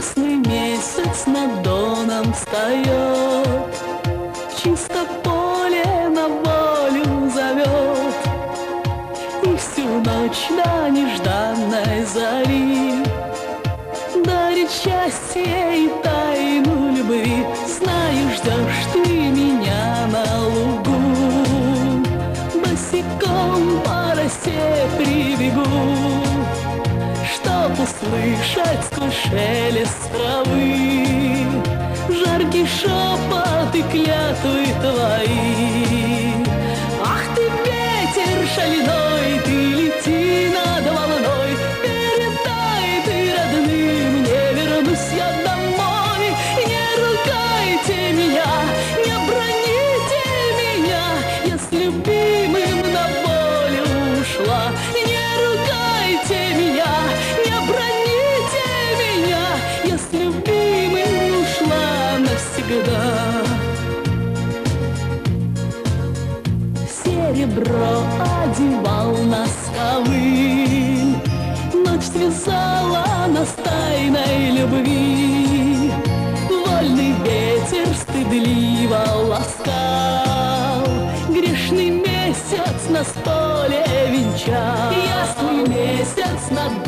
Ясный месяц над доном встает, чисто поле на волю зовет, и всю ночь до нежданной зари дарит счастье и тайну любви. Знаю, ждешь ты меня на лугу, босиком по росе прибегу, чтоб услышать сквозь шелест травы жаркий шепот и клятвы твои. Ах ты, ветер шальной, ты лети над волной, передай ты родным, не вернусь я домой. Не ругайте меня, не броните меня, я с любимым на волю ушла. Не ругайте меня, не броните меня, я с любимым ушла навсегда. Серебро одевал на совы, ночь связала нас тайной любви. Вольный ветер стыдливо ласкал, грешный месяц нас в поле венчал. Ясный месяц над